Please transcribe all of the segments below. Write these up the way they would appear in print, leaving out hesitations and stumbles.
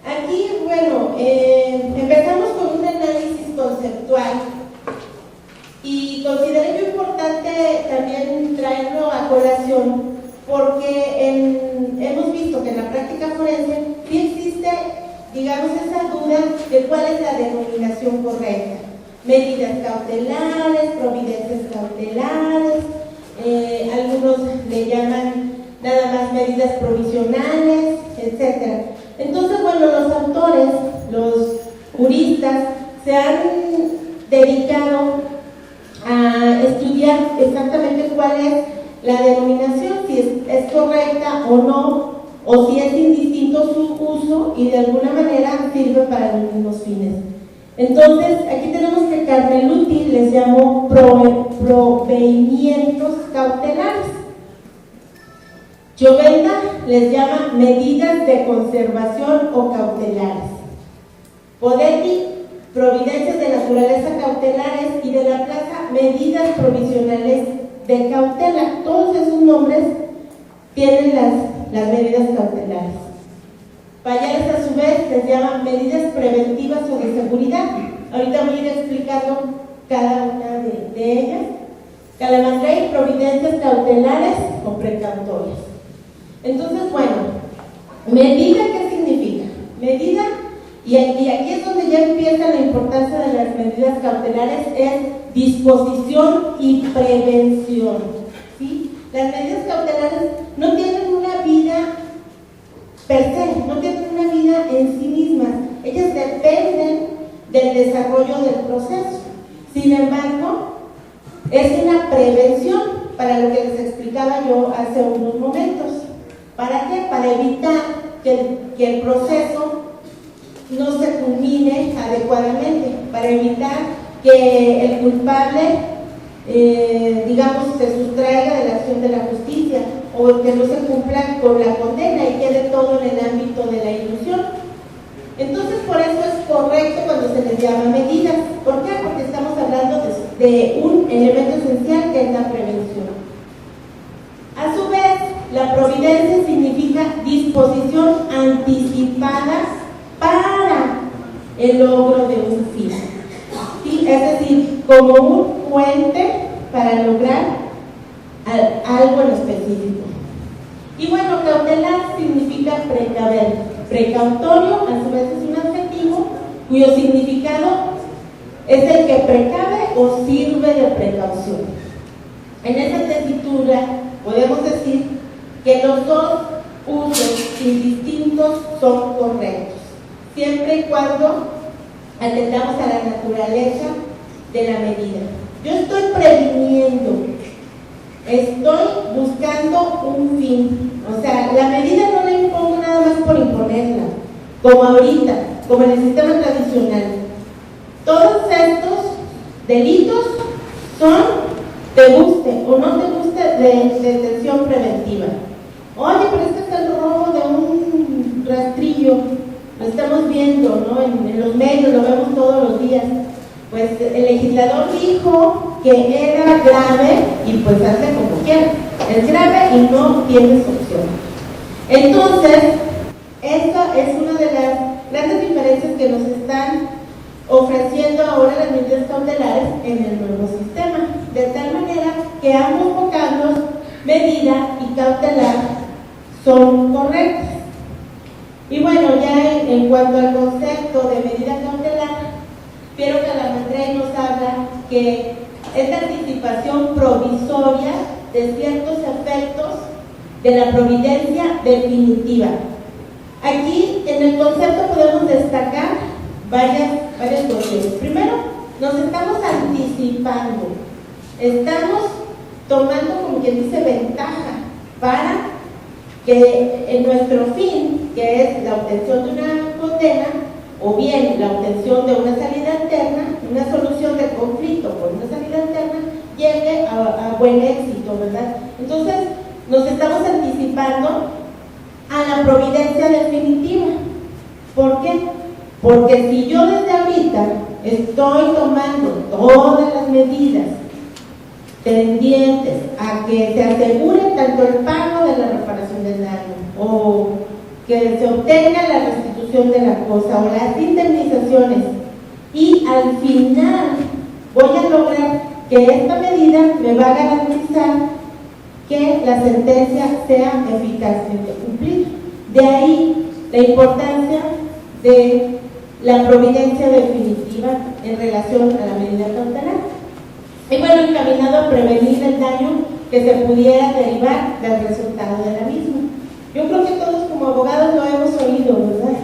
Aquí, bueno, empezamos con un análisis conceptual y consideré yo importante también traerlo a colación porque hemos visto que en la práctica forense sí existe, digamos, esa duda de cuál es la denominación correcta. Medidas cautelares, providencias cautelares, algunos le llaman nada más medidas provisionales, etc. Entonces, bueno, los autores, los juristas, se han dedicado a estudiar exactamente cuál es la denominación, si es correcta o no, o si es indistinto su uso y de alguna manera sirve para los mismos fines. Entonces, aquí tenemos que Carmeluti les llamó proveimientos cautelares. Llovenda les llama medidas de conservación o cautelares. Podetti, providencias de naturaleza cautelares, y de la Plaza, medidas provisionales de cautela. Todos esos nombres tienen las medidas cautelares. Payares, a su vez, les llaman medidas preventivas o de seguridad. Ahorita voy a ir explicando cada una de ellas. Calamandrei, providencias cautelares o precautorias. Entonces, bueno, medida, ¿qué significa? Medida, y aquí es donde ya empieza la importancia de las medidas cautelares, es disposición y prevención, ¿sí? Las medidas cautelares no tienen una vida per se, no tienen una vida en sí mismas, ellas dependen del desarrollo del proceso. Sin embargo, es una prevención para lo que les explicaba yo hace unos momentos. ¿Para qué? Para evitar que el proceso no se culmine adecuadamente, para evitar que el culpable, digamos, se sustraiga de la acción de la justicia o que no se cumpla con la condena y quede todo en el ámbito de la ilusión. Entonces, por eso es correcto cuando se les llama medidas. ¿Por qué? Porque estamos hablando de un elemento esencial que es la prevención. A su vez, la providencia significa disposición anticipada para el logro de un fin, ¿sí? Es decir, como un puente para lograr algo en específico. Y bueno, cautelar significa precaver. Precautorio, a su vez, es un adjetivo cuyo significado es el que precave o sirve de precaución. En esa tesitura podemos decir que los dos usos indistintos son correctos, siempre y cuando atendamos a la naturaleza de la medida. Yo estoy previniendo, estoy buscando un fin, o sea, la medida no la impongo nada más por imponerla, como ahorita, como en el sistema tradicional. Todos estos delitos son, te guste o no te guste, de detención preventiva. Oye, pero este es el robo de un rastrillo, lo estamos viendo, ¿no? En los medios, lo vemos todos los días. Pues el legislador dijo que era grave y pues hace como quiera. Es grave y no tiene solución. Entonces, esta es una de las grandes diferencias que nos están ofreciendo ahora las medidas cautelares en el nuevo sistema, de tal manera que ambos vocablos, medida y cautelar, son correctos. Y bueno, ya en cuanto al concepto de medida cautelar, Piero Calamandrei nos habla que es la anticipación provisoria de ciertos efectos de la providencia definitiva. Aquí en el concepto podemos destacar varias cuestiones. Primero, nos estamos anticipando, estamos tomando, como quien dice, ventaja para que en nuestro fin, que es la obtención de una condena, o bien la obtención de una salida alterna, una solución de conflicto por una salida alterna, llegue a buen éxito, ¿verdad? Entonces, nos estamos anticipando a la providencia definitiva. ¿Por qué? Porque si yo desde ahorita estoy tomando todas las medidas tendientes a que se asegure tanto el pago de la reparación del daño o que se obtenga la restitución de la cosa o las indemnizaciones y al final voy a lograr que esta medida me va a garantizar que la sentencia sea eficazmente cumplida. De ahí la importancia de la providencia definitiva en relación a la medida cautelar. Y bueno, encaminado a prevenir el daño que se pudiera derivar del resultado de la misma. Yo creo que todos como abogados lo hemos oído, ¿verdad?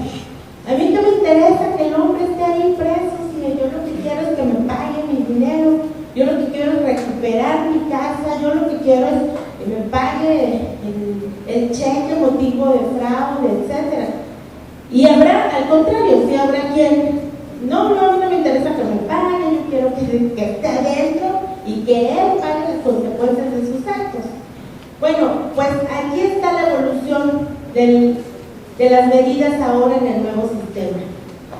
A mí no me interesa que el hombre esté ahí preso, si yo lo que quiero es que me pague mi dinero, yo lo que quiero es recuperar mi casa, yo lo que quiero es que me pague el cheque motivo de fraude, etc. Y habrá, al contrario, si habrá quien, no me interesa que me pague, yo quiero que esté adentro y que él pague las consecuencias de sus actos. Bueno, pues aquí está la evolución de las medidas ahora en el nuevo sistema.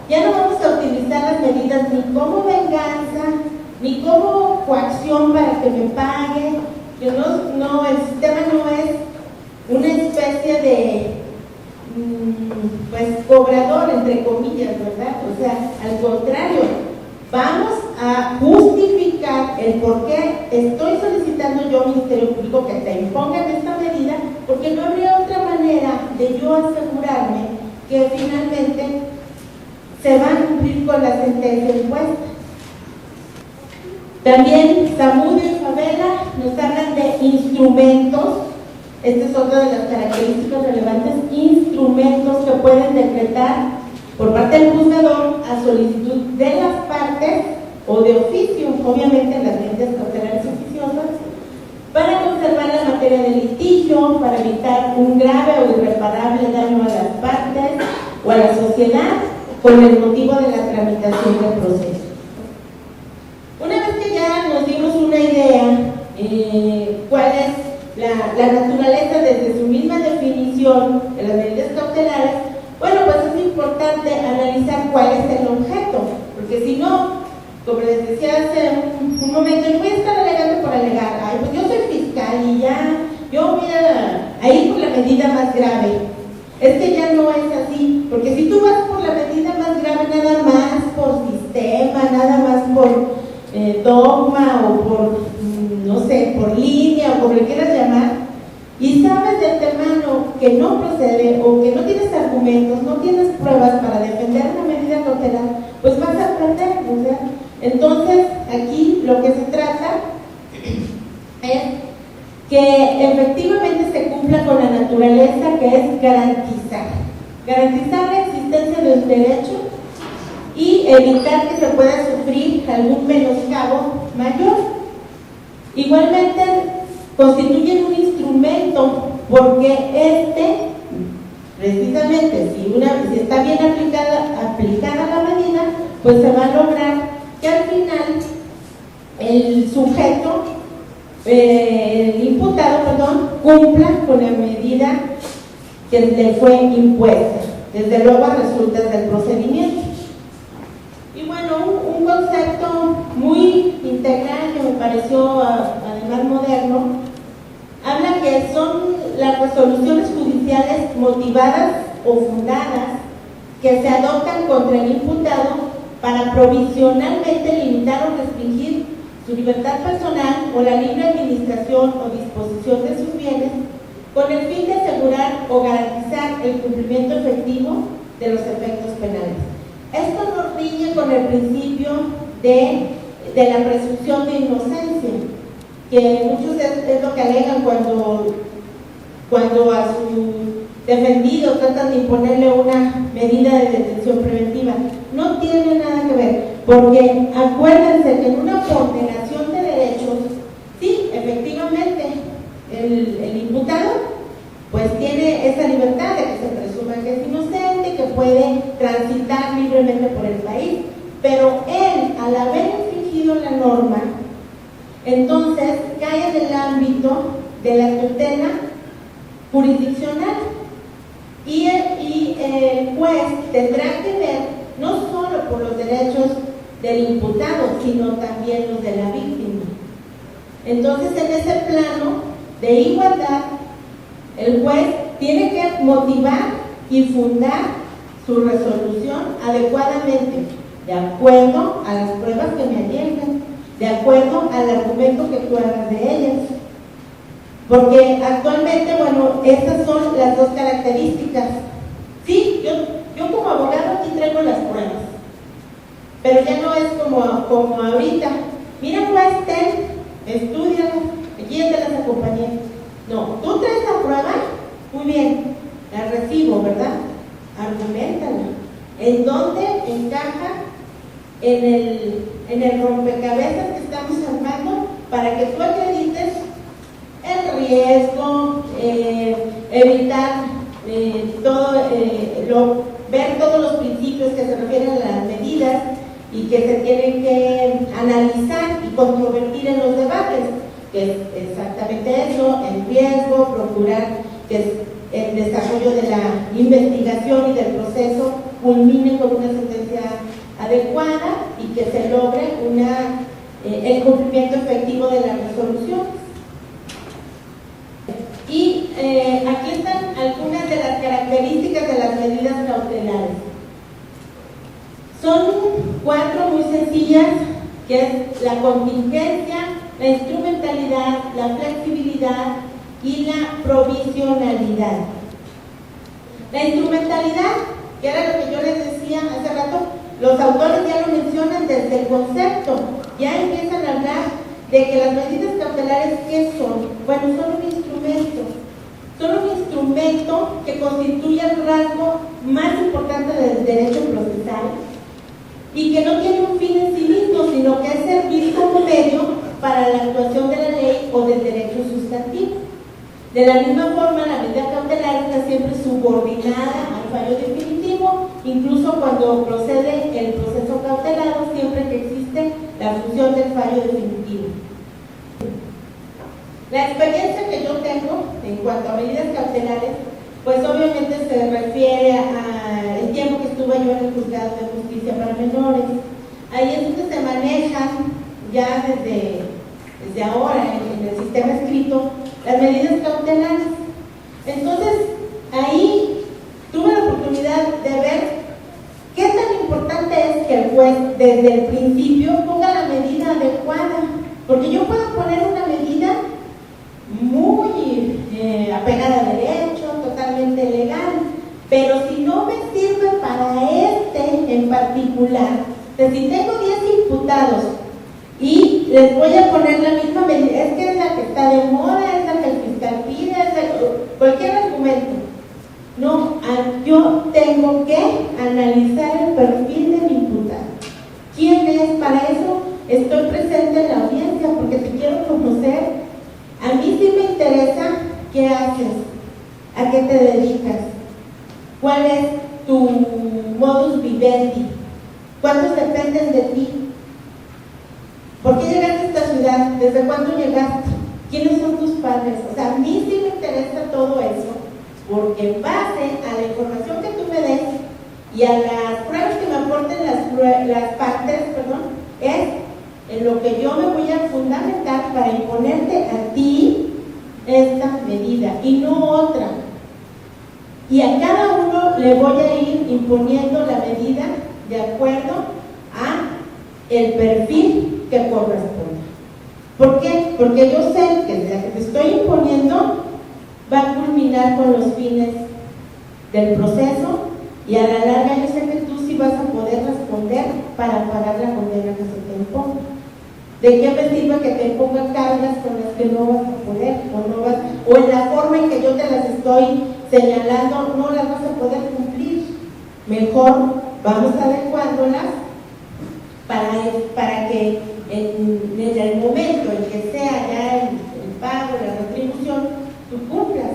Ya no vamos a utilizar las medidas ni como venganza, ni como coacción para que me pague. El sistema no es una especie de pues cobrador, entre comillas, ¿verdad? O sea, al contrario, vamos a justificar el por qué estoy solicitando yo, Ministerio Público, que te impongan esta medida, porque no habría otra manera de yo asegurarme que finalmente se va a cumplir con la sentencia impuesta. También Zamudio y Favela nos hablan de instrumentos. Esta es otra de las características relevantes, instrumentos que pueden decretar por parte del juzgador a solicitud de las partes o de oficio, obviamente las medidas cautelares oficiosas, para conservar la materia del litigio, para evitar un grave o irreparable daño a las partes o a la sociedad con el motivo de la tramitación del proceso. Una vez que ya nos dimos una idea cuál es la naturaleza desde su misma definición de las medidas cautelares, bueno, pues es importante analizar cuál es el objeto, porque si no, como les decía hace un momento, yo voy a estar alegando por alegar, ay, pues yo soy fiscal y ya, yo voy a ir por la medida más grave. Es que ya no es así, porque si tú vas por la medida más grave nada más por sistema, nada más por dogma o por, no sé, por línea o como le quieras llamar, y sabes de antemano que no procede o que no tienes argumentos, no tienes pruebas para defender una medida cautelar, pues vas a perder, ¿verdad? Entonces, aquí lo que se trata es que efectivamente se cumpla con la naturaleza, que es garantizar la existencia de un derecho y evitar que se pueda sufrir algún menoscabo mayor. Igualmente, constituyen un instrumento porque precisamente, si está bien aplicada la medida, pues se va a lograr que al final el sujeto, el imputado, cumpla con la medida que le fue impuesta, desde luego a resultas del procedimiento. Y bueno, un concepto muy integral que me pareció además moderno, habla que son las resoluciones judiciales motivadas o fundadas que se adoptan contra el imputado para provisionalmente limitar o restringir su libertad personal o la libre administración o disposición de sus bienes con el fin de asegurar o garantizar el cumplimiento efectivo de los efectos penales. Esto nos riñe con el principio de la presunción de inocencia, que muchos es lo que alegan cuando a su defendido tratan de imponerle una medida de detención preventiva. No tiene nada que ver, porque acuérdense que en una condenación de derechos, sí, efectivamente, el imputado pues tiene esa libertad de que se presuma que es inocente, que puede transitar libremente por el país, pero él, al haber infringido la norma, entonces cae en el ámbito de la tutela jurisdiccional y el juez tendrá que ver no solo por los derechos del imputado, sino también los de la víctima. Entonces, en ese plano de igualdad, el juez tiene que motivar y fundar su resolución adecuadamente, de acuerdo a las pruebas que me llegan, de acuerdo al argumento que tú hagas de ellas. Porque actualmente, bueno, estas son las dos características. Sí, yo como abogado aquí traigo las pruebas, pero ya no es como ahorita. Mira, juez, estudia, aquí te las acompañé. No, tú traes la prueba, muy bien, la recibo, ¿verdad? Argumentala. ¿En dónde encaja en el rompecabezas que estamos armando para que tú acredites el riesgo, evitar ver todos los principios que se refieren a las medidas y que se tienen que analizar y controvertir en los debates, que es exactamente eso, el riesgo, procurar que el desarrollo de la investigación y del proceso culmine con una sentencia adecuada y que se logre el cumplimiento efectivo de las resoluciones. Y aquí están algunas de las características de las medidas cautelares. Son 4 muy sencillas, que es la contingencia, la instrumentalidad, la flexibilidad y la provisionalidad. La instrumentalidad, que era lo que yo les decía hace rato, los autores ya lo mencionan desde el concepto, ya empiezan a hablar de que las medidas cautelares, ¿qué son? Bueno, son un instrumento que constituye el rasgo más importante del derecho procesal y que no tiene un fin en sí mismo, sino que es servir como medio para la actuación de la ley o del derecho sustantivo. De la misma forma, la medida cautelar está siempre subordinada al fallo definitivo, incluso cuando procede el proceso cautelado, siempre que existe la función del fallo definitivo. La experiencia que yo tengo en cuanto a medidas cautelares, pues obviamente se refiere al tiempo que estuve yo en el Juzgado de Justicia para Menores. Ahí es donde se manejan ya desde ahora en el sistema escrito las medidas cautelares. Entonces, ahí tuve la oportunidad de ver qué tan importante es que el juez desde el principio ponga la medida adecuada, porque yo puedo poner una medida muy apegada a derecho, totalmente legal, pero si no me sirve para en particular, si tengo 10 imputados y les voy a poner la misma medida, es que es la que está de moda, es la que el fiscal pide, cualquier argumento. No, yo tengo que analizar el perfil del imputado. ¿Quién es? Para eso estoy presente en la audiencia, porque te quiero conocer. A mí sí me interesa qué haces, a qué te dedicas, cuál es tu modus vivendi, cuántos dependen de ti. ¿Por qué llegaste a esta ciudad? ¿Desde cuándo llegaste? ¿Quiénes son tus padres? O sea, a mí sí me interesa todo eso, porque en base a la información que tú me des y a las pruebas que me aporten las partes, es en lo que yo me voy a fundamentar para imponerte a ti esta medida y no otra. Y a cada uno le voy a ir imponiendo la medida de acuerdo a el perfil que corresponda. ¿Por qué? Porque yo sé que desde la que te estoy imponiendo va a culminar con los fines del proceso y a la larga yo sé que tú sí vas a poder responder para pagar la condena que se te imponga. ¿De qué me sirve que te imponga cargas con las que no vas a poder o en la forma en que yo te las estoy señalando no las vas a poder cumplir? Mejor vamos adecuándolas para que en el momento en que sea ya el pago, la retribución, tú cumplas.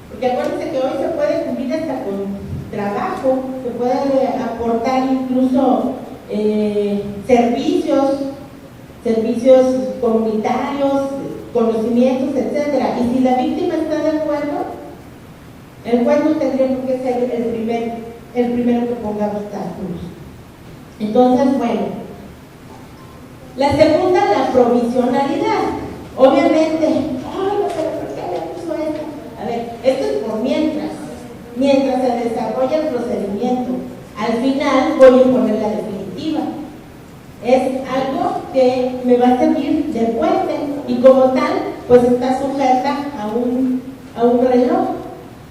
Porque acuérdense que hoy se puede cumplir hasta con trabajo, se puede aportar incluso servicios comunitarios, conocimientos, etcétera. Y si la víctima está de acuerdo, el juez no tendría por qué ser el primero que ponga obstáculos. Entonces, bueno, la segunda, la provisionalidad. Obviamente, ay, no sé por qué le puso esto. A ver, esto es por mientras. mientras se desarrolla el procedimiento. Al final voy a imponer la definitiva. Es algo que me va a servir de puente y como tal, pues está sujeta a un reloj.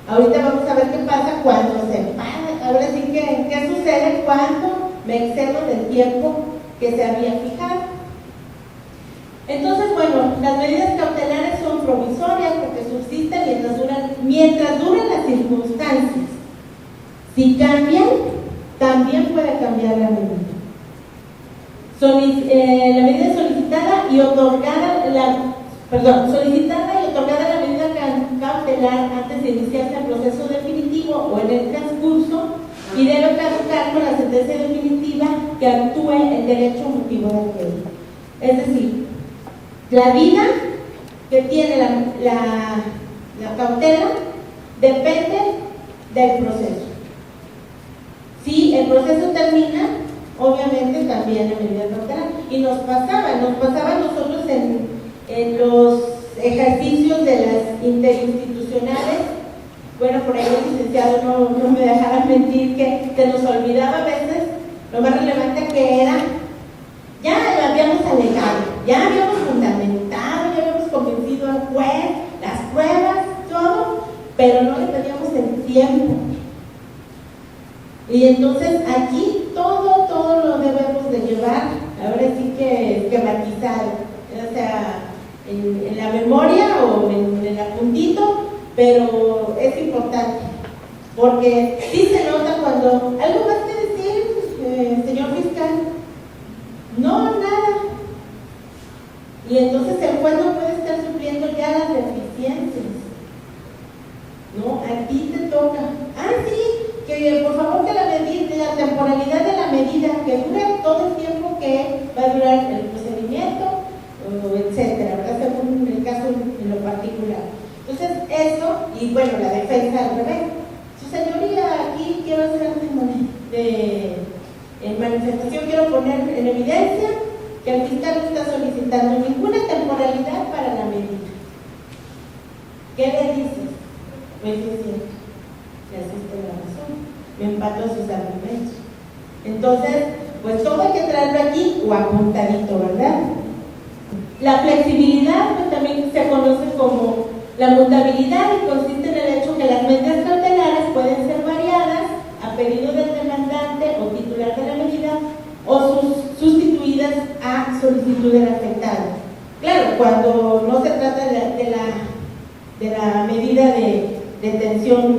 Ahorita vamos a ver qué pasa cuando se para. Ahora sí que, ¿qué sucede cuando me excedo del tiempo que se había fijado? Entonces, bueno, las medidas cautelares son provisorias porque subsisten mientras duran las circunstancias. Si cambian, también puede cambiar la medida. La medida solicitada y otorgada la medida cautelar antes de iniciarse el proceso definitivo o en el transcurso y debe caducar con la sentencia definitiva que actúe el derecho motivo de aquello. Es decir, la vida que tiene la cautela depende del proceso. Si el proceso termina, obviamente también la medida cautelar. Y nos pasaba a nosotros en los ejercicios de las interinstitucionales. Bueno, por ahí el licenciado no me dejará mentir que se nos olvidaba a veces lo más relevante que era, ya lo habíamos alegado, ya habíamos fundamentado, ya habíamos convencido al juez, las pruebas, todo, pero no le pedíamos el tiempo. Y entonces aquí todo lo debemos de llevar, ahora sí que esquematizado, o sea, en la memoria o en el apuntito, pero es importante, porque sí se nota cuando, ¿algo más que decir, señor fiscal? No, nada. Y entonces el juez no puede estar supliendo ya las deficiencias. No, a ti te toca. Ah, sí, que por favor que la temporalidad de la medida, que dure todo el tiempo que va a durar el procedimiento, etcétera, ¿verdad? Según el caso en lo particular. Entonces, eso, y bueno, la defensa al revés. Su señoría, aquí quiero hacer en manifestación, quiero poner en evidencia que el fiscal no está solicitando ninguna temporalidad para la medida. ¿Qué le dices? Pues es cierto, le asiste la razón, me empató sus argumentos. Entonces, pues todo hay que traerlo aquí o apuntadito, ¿verdad? La flexibilidad pues, también se conoce como la mutabilidad y consiste en el hecho que las medidas cautelares pueden ser variadas a pedido del demandante o titular de la medida o sustituidas a solicitud del afectado. Claro, cuando no se trata de la medida de detención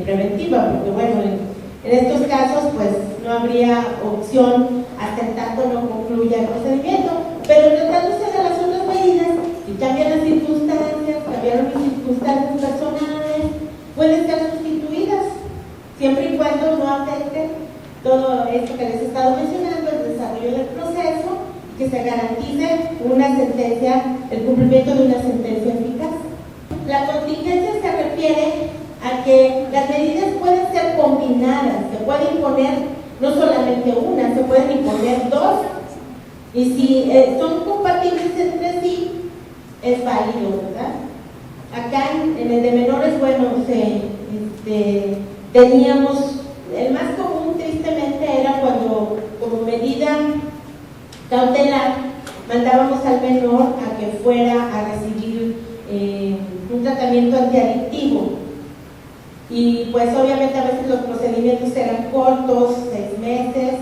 preventiva, porque bueno, en estos casos pues no habría opción hasta en tanto no concluya el procedimiento, pero tratándose de las otras medidas, si cambian las circunstancias, cambiaron las circunstancias personales, pueden ser sustituidas, siempre y cuando no afecte todo esto que les he estado mencionando, el desarrollo del proceso, que se garantice una sentencia, el cumplimiento de una sentencia eficaz. La contingencia se refiere a que las medidas pueden ser combinadas, se puede imponer no solamente una, se pueden imponer dos, y si son compatibles entre sí, es válido, ¿verdad? Acá en el de menores, bueno, teníamos, el más común tristemente era cuando como medida cautelar mandábamos al menor a que fuera a recibir un tratamiento antiadictivo. Y pues obviamente a veces los procedimientos eran cortos, 6 meses,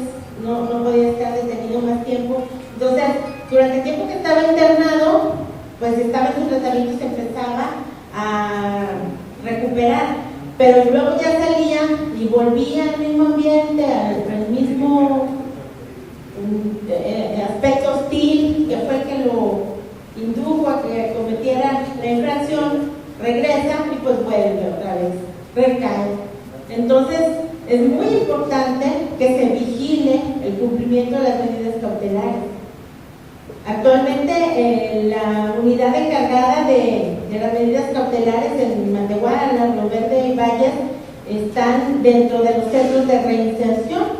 no podía estar detenido más tiempo. Entonces, durante el tiempo que estaba internado, pues estaba en su tratamiento y se empezaba a recuperar. Pero luego ya salía y volvía al mismo ambiente, al mismo aspecto hostil, que fue el que lo indujo a que cometiera la infracción, regresa y pues vuelve otra vez, recae. Entonces, es muy importante que se vigile el cumplimiento de las medidas cautelares. Actualmente, la unidad encargada de las medidas cautelares en Matehuala, Río Verde y Valles están dentro de los centros de reinserción